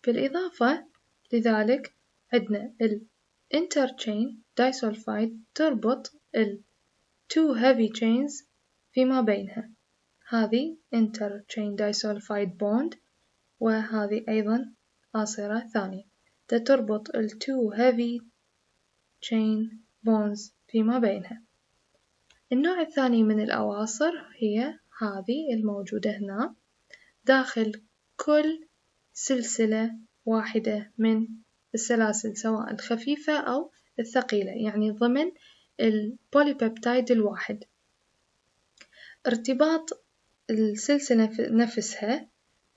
بالإضافة لذلك عندنا interchain disulfide تربط two heavy chains فيما بينها، هذه interchain disulfide bond، وهذه أيضا آصرة ثانية تربط two heavy chain bonds فيما بينها. النوع الثاني من الأواصر هي هذه الموجودة هنا داخل كل سلسلة واحدة من السلاسل سواء الخفيفة أو الثقيلة، يعني ضمن البوليبيبتايد الواحد. ارتباط السلسلة نفسها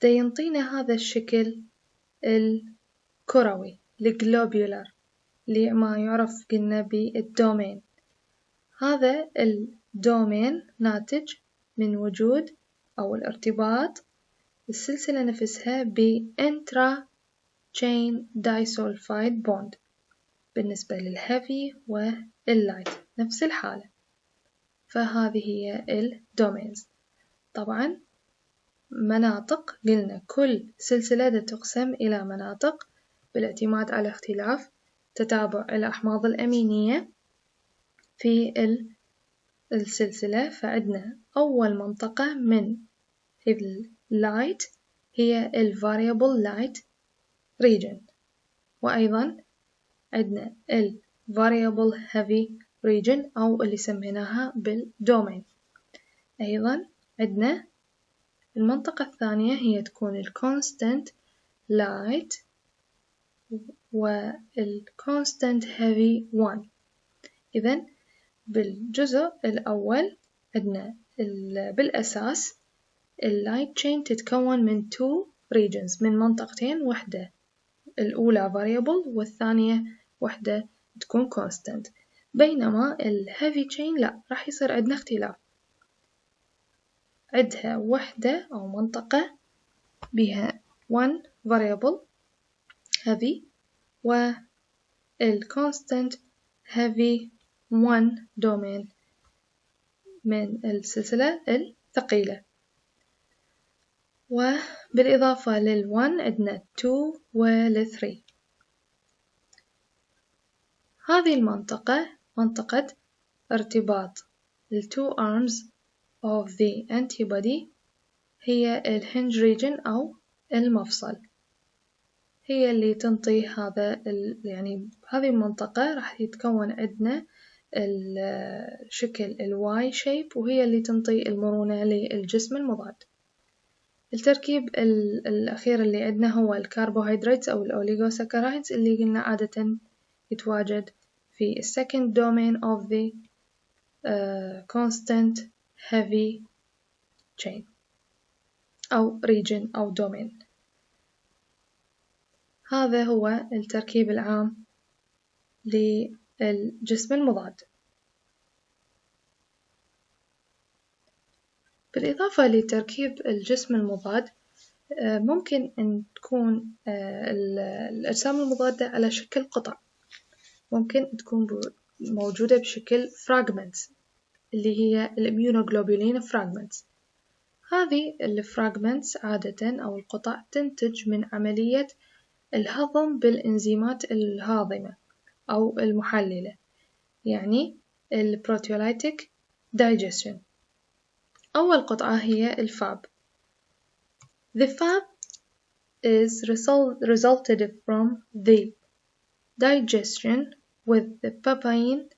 ينطينا هذا الشكل الكروي الجلوبيولار اللي ما يعرف قلنا بالدومين. هذا الدومين ناتج من وجود أو الارتباط السلسلة نفسها بإنترا chain disulfide bond بالنسبة للهيفي واللايت نفس الحالة، فهذه هي الدومينز. طبعا مناطق قلنا كل سلسلة تقسم إلى مناطق بالاعتماد على اختلاف تتابع الأحماض الأمينية في السلسلة. فعندنا أول منطقة من اللايت هي variable light region، وأيضا عندنا variable heavy region أو اللي سميناها بالدومين. أيضا عندنا المنطقة الثانية هي تكون constant light constant heavy one. إذن بالجزء الأول عندنا بالأساس اللايت chain تتكون من two regions، من منطقتين، وحدة الأولى variable والثانية وحدة تكون constant، بينما الheavy chain لا، راح يصير عندنا اختلاف، عندها وحدة أو منطقة بها one variable heavy والconstant heavy one domain من السلسلة الثقيلة. وبالإضافة لل1 عندنا 2 وال3. هذه المنطقة منطقة ارتباط two arms of the antibody هي الhinge region أو المفصل، هي اللي تنطي هذا يعني هذه المنطقة راح يتكون عندنا الشكل Y shape، وهي اللي تنطي المرونة للجسم المضاد. التركيب الأخير اللي عندنا هو الكربوهيدرات أو الأوليغوساكرايدز اللي قلنا عادة يتواجد في second domain of the constant heavy chain أو region أو domain. هذا هو التركيب العام للجسم المضاد. بالإضافة لتركيب الجسم المضاد ممكن أن تكون الأجسام المضادة على شكل قطع، ممكن تكون موجودة بشكل fragments اللي هي الimmunoglobulin fragments. هذه الفراغمنتس عادة أو القطع تنتج من عملية الهضم بالإنزيمات الهاضمة أو المحللة، يعني البروتيولايتيك digestion. أول قطعة هي الفاب. The fab is resulted from the digestion with the papain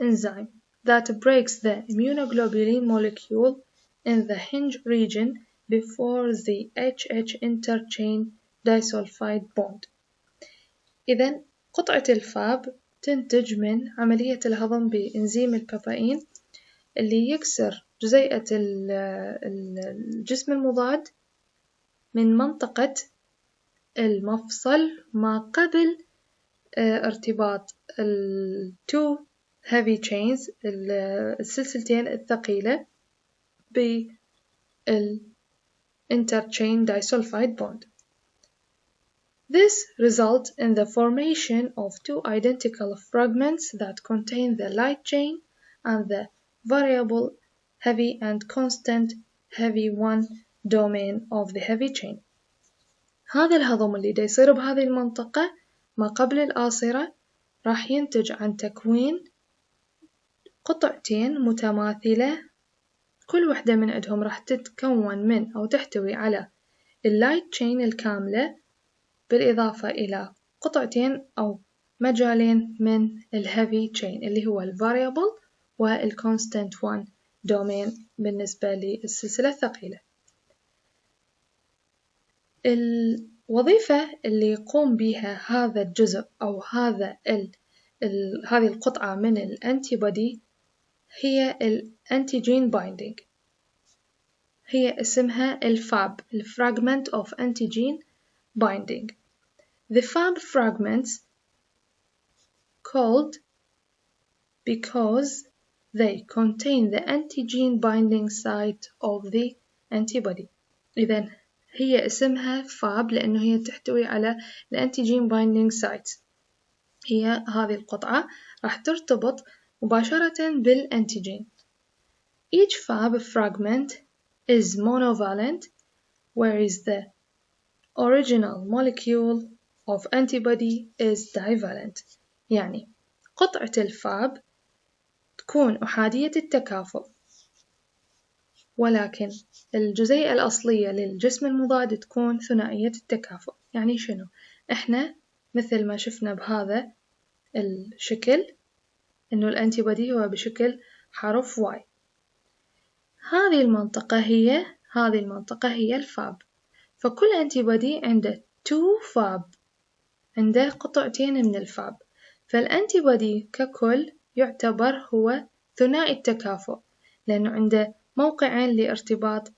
enzyme that breaks the immunoglobulin molecule in the hinge region before the HH interchain disulfide bond. إذن قطعة الفاب تنتج من عملية الهضم بإنزيم الباباين اللي يكسر جزيئة الجسم المضاد من منطقة المفصل ما قبل ارتباط two heavy chains السلسلتين الثقيلة interchain disulfide bond. This results in the formation of two identical fragments that contain the light chain and the variable heavy and constant heavy one domain of the heavy chain. هذا الهضم اللي دا يصير بهذه المنطقة ما قبل الآصرة راح ينتج عن تكوين قطعتين متماثلة، كل وحدة من عندهم راح تتكون من أو تحتوي على اللايت تشين الكاملة، بالإضافة إلى قطعتين أو مجالين من الهيفي تشين اللي هو الفاريبل والكونستانت 1 دومين بالنسبة للسلسلة الثقيلة. الوظيفة اللي يقوم بها هذا الجزء أو هذه القطعة من الأنتيبودي هي الأنتيجين بايندينج، هي اسمها الفاب Fragment of Antigen Binding. The fab fragments called because they contain the antigen binding site of the antibody. إذن هي اسمها fab لأنه هي تحتوي على الانتيجين binding site. هي هذه القطعة راح ترتبط مباشرة بالانتيجين. Each fab fragment is monovalent, whereas the original molecule of antibody is divalent. يعني قطعة الفاب تكون أحادية التكافؤ، ولكن الجزيئة الأصلية للجسم المضاد تكون ثنائية التكافؤ. يعني شنو؟ إحنا مثل ما شفنا بهذا الشكل إنه الأنتيبودي هو بشكل حرف Y. هذه المنطقة هي الفاب، فكل أنتيبودي عنده 2 فاب، عنده قطعتين من الفاب، فالأنتيبودي ككل يعتبر هو ثنائي التكافؤ لأنه عنده موقعين لارتباط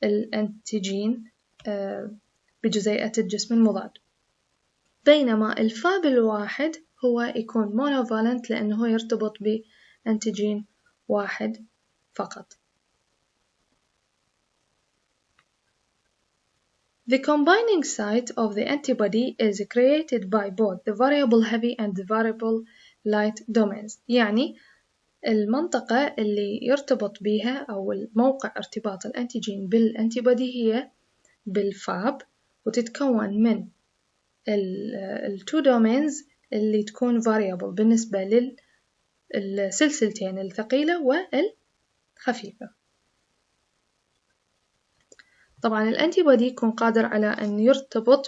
الأنتيجين بجزيئة الجسم المضاد، بينما الفاب الواحد هو يكون monovalent لأنه هو يرتبط بأنتيجين واحد فقط. The combining site of the antibody is created by both the variable heavy and the variable light domains. يعني المنطقة اللي يرتبط بها أو الموقع ارتباط الأنتيجين بالأنتيبودي هي بالفاب، وتتكون من التو دومينز اللي تكون variable بالنسبة للسلسلتين الثقيلة والخفيفة. طبعا الأنتيبودي يكون قادر على أن يرتبط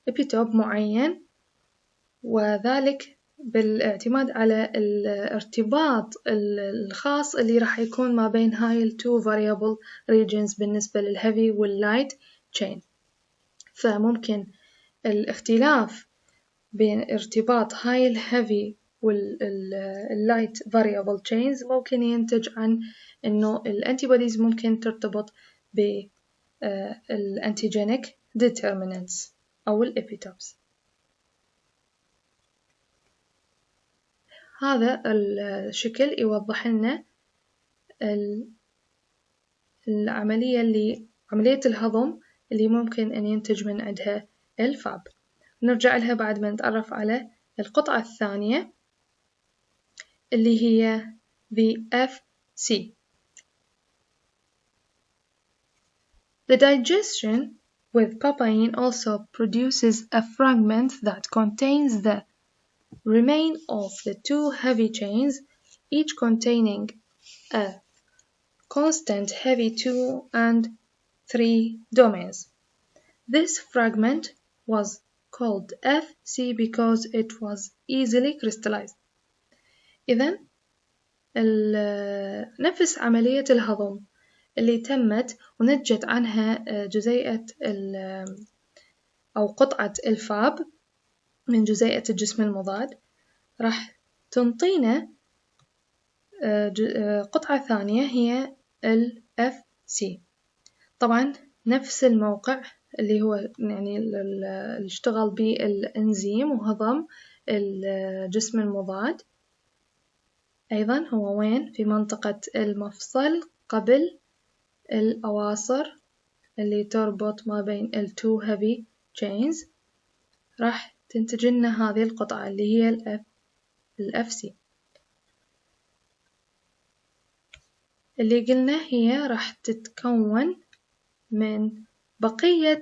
بإبيتوب معين، وذلك بالاعتماد على الارتباط الخاص اللي راح يكون ما بين هاي التو variable regions بالنسبة للheavy والlight chain. فممكن الاختلاف بين ارتباط هاي الheavy والlight variable chains ممكن ينتج عن إنه الأنتيبوديز ممكن ترتبط بالأنتيجينيك determinants أو الإبيتوبس. هذا الشكل يوضح لنا عملية الهضم اللي ممكن أن ينتج من عندها الفاب. نرجع لها بعد ما نتعرف على القطعة الثانية اللي هي the FC. The digestion with papain also produces a fragment that contains the remain of the 2 heavy chains, each containing a constant heavy 2 and 3 domains. This fragment was called FC because it was easily crystallized. إذن نفس عملية الهضم اللي تمت ونتجت عنها جزيئة أو قطعة الفاب من جزيئة الجسم المضاد راح تنطينا قطعة ثانية هي ال FC. طبعا نفس الموقع اللي هو يعني اللي اشتغل بالإنزيم وهضم الجسم المضاد، أيضا هو وين؟ في منطقة المفصل قبل الأواصر اللي تربط ما بين ال 2 heavy chains، راح تنتج لنا هذه القطعة اللي هي ال FC اللي قلنا هي راح تتكون من بقية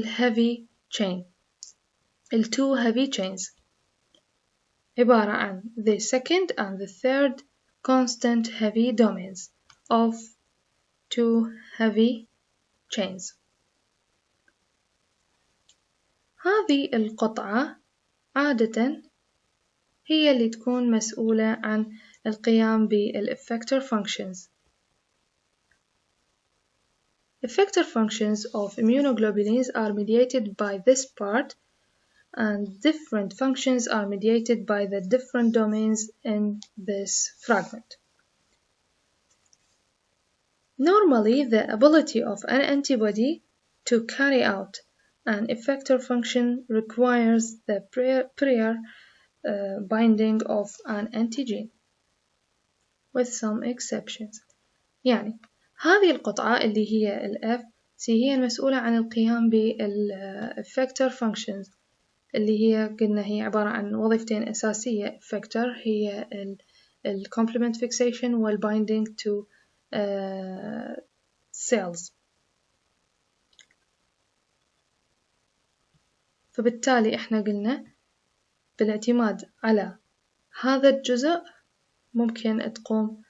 heavy chain two heavy chains عبارة عن the second and the third constant heavy domains of two heavy chains. هذه القطعة عادة هي اللي تكون مسؤولة عن القيام بالeffector functions. Effector functions of immunoglobulins are mediated by this part, and different functions are mediated by the different domains in this fragment. Normally, the ability of an antibody to carry out an effector function requires the prior binding of an antigen, with some exceptions. يعني هذه القطعة اللي هي ال FC هي المسؤولة عن القيام بالeffector functions اللي هي قلنا هي عبارة عن وظيفتين أساسية effector هي ال complement fixation وال binding to cells. فبالتالي إحنا قلنا بالاعتماد على هذا الجزء ممكن تقوم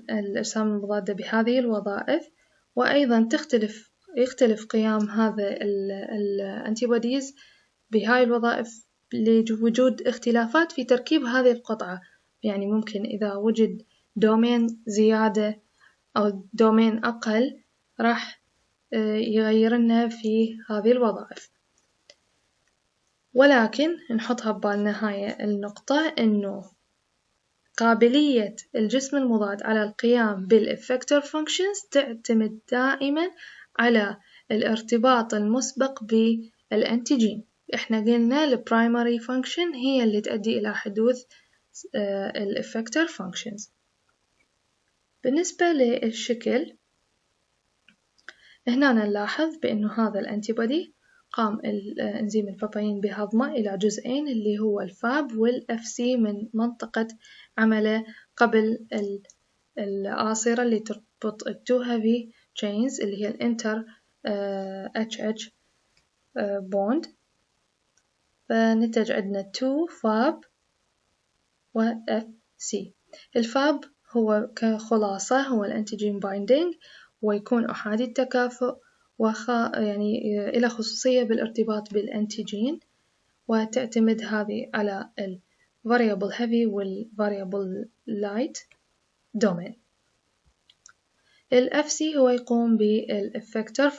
الأجسام المضادة بهذه الوظائف، وأيضا يختلف قيام هذا الأنتيبوديز بهاي الوظائف لوجود اختلافات في تركيب هذه القطعة. يعني ممكن إذا وجد دومين زيادة أو دومين أقل راح يغيرنا في هذه الوظائف. ولكن نحطها ببالنا هاي النقطة إنه قابلية الجسم المضاد على القيام بالeffector functions تعتمد دائما على الارتباط المسبق بالأنتيجين. إحنا قلنا ال primary function هي اللي تؤدي إلى حدوث الeffector functions. بالنسبة للشكل هنا نلاحظ بأنه هذا الأنتيبودي قام الإنزيم الباباين بهضمه إلى جزئين اللي هو الفاب والFC من منطقة عمله قبل الآصرة اللي تربط التو heavy chains اللي هي الانتر HH bond. فنتج عندنا 2 فاب و FC. الفاب هو كخلاصة هو الأنتيجين بايندينج ويكون أحادي التكافؤ يعني إلى خصوصية بالارتباط بالأنتيجين، وتعتمد هذه على ال variable heavy وال variable light domain. ال FC هو يقوم بالeffector